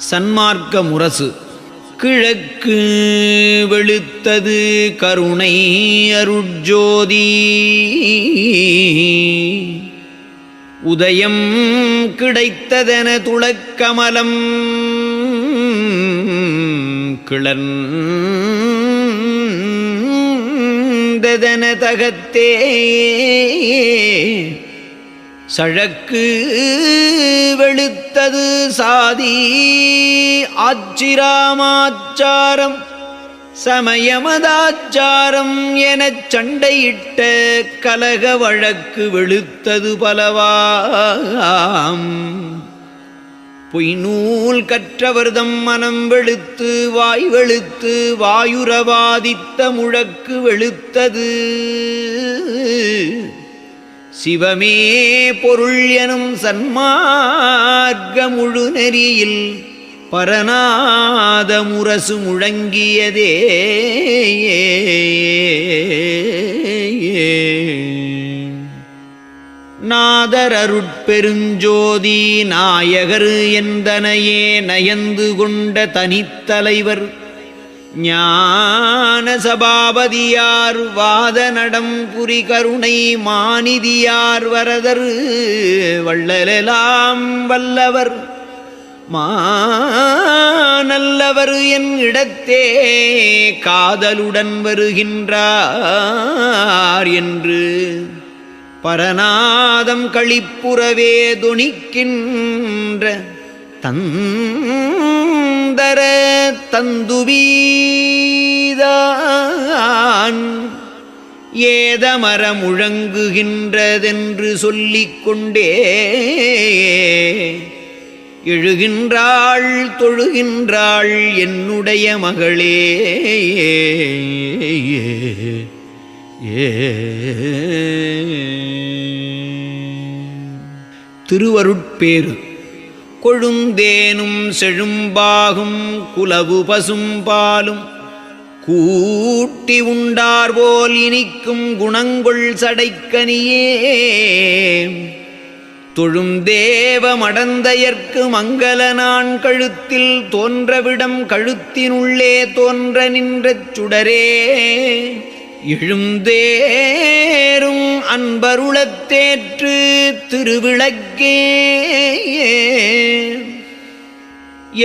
சன்மார்க்க முரசு. கிழக்கு வெளுத்தது கருணை அருட்ஜோதி, உதயம் கிடைத்ததென துளக்கமலம் கிளர்ந்ததென தகத்தே, சழக்கு வெளுத்தது சாதி ஆச்சிராமாச்சாரம் சமயமதாச்சாரம் எனச் சண்டையிட்ட கலக வழக்கு வெளுத்தது பலவாம். பொய்நூல் கற்றவர்தம் மனம் வெளுத்து வாய் வெளுத்து வாயுரவாதித்த முழக்கு வெளுத்தது. சிவமே பொருள் எனும் சன்மார்க்க முழு நெறியில் பரநாத முரசு முழங்கியதே. நாதர் அருட்பெருஞ்சோதி நாயகர் எந்தனையே நயந்து கொண்ட தனித்தலைவர் ஞான சபாபதியார் வாத நடம் புரி கருணை மாநிதியார் வரதர் வள்ளலெலாம் வல்லவர் மாநல்லவர் என் இடத்தே காதலுடன் வருகின்றார் என்று பரநாதம் களிப்புறவே தொனிக்கின்ற தந்தர தந்துவீதான் ஏதமர முழங்குகின்றதென்று சொல்லிக் கொண்டே எழுகின்றாள் தொழுகின்றாள் என்னுடைய மகளே. திருவருட்பேறு. கொழுந்தேனும் செழும்பாகும் குலவு பசும்பாலும் கூட்டி உண்டார்போல் இனிக்கும் குணங்கொள் சடைக்கனியே, தொழுந்தேவ மடந்தையர்க்கு மங்கள நான் கழுத்தில் தோன்றவிடம் கழுத்தினுள்ளே தோன்ற நின்ற சுடரே, எழுந்தேரும் அன்பருளத்தேற்று திருவிளக்கே,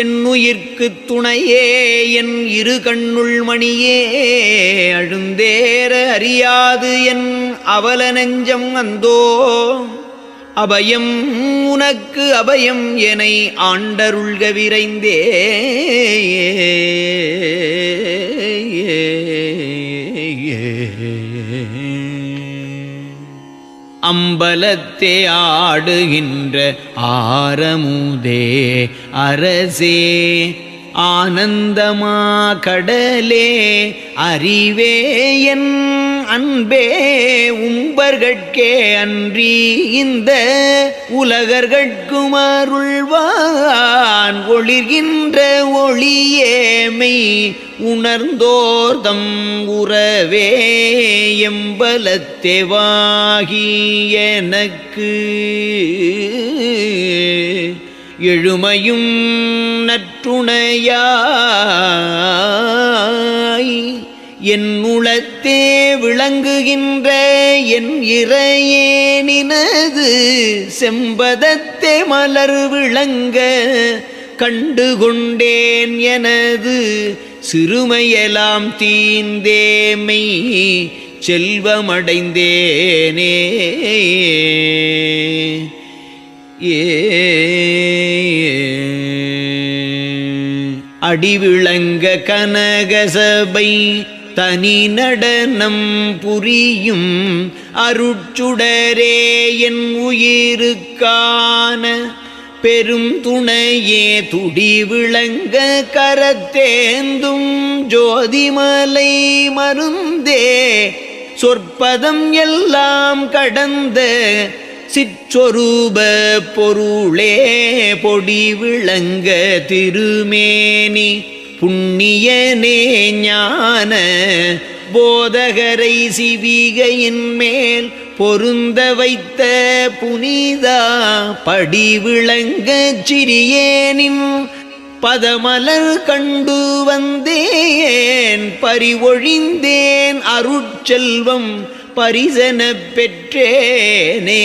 என்னுயிர்க்கு துணையே என் இரு கண்ணுள் மணியே, அழுந்தேற அறியாது என் அவல நெஞ்சம் அந்தோ, அபயம் உனக்கு அபயம் எனை ஆண்டருள்க விரைந்தே. அம்பலத்தே ஆடுகின்ற ஆரமுதே அரசே, ஆனந்தமா கடலே, அறிவே என் அன்பே, உம்பர்கட்கே அன்றி இந்த உலகர்கட்கும் அருள்வான், ஒளிர்கின்ற ஒளியேமை உணர்ந்தோர்தம் உறவே, எம்பலத்தேவாகி எனக்கு எழுமையும் நற்றுணையாய், என்னுளத்தே விளங்குகின்ற என் இறையே நினது செம்பதத்தே மலர் விளங்க கண்டுகொண்டேன், எனது சிறுமையெல்லாம் தீந்தேமை செல்வமடைந்தேனே. அடிவிளங்க கனகசபை தனி நடனம் புரியும் அருட்சுடரே, என் உயிருக்கான பெரும் துணையே, துடி விளங்க கரத்தேந்தும் ஜோதிமலை மருந்தே, சொற்பதம் எல்லாம் கடந்த சிற்றொரூப பொருளே, பொடி விளங்க திருமேனி புண்ணியனே, ஞான போதகரை சிவிகையின் மேல் பொருந்த வைத்த புனிதா, படி விளங்க சிறியேனின் பதமலர் கண்டு வந்தேன் பறிவொழிந்தேன் அருட்செல்வம் பரிசனப் பெற்றேனே.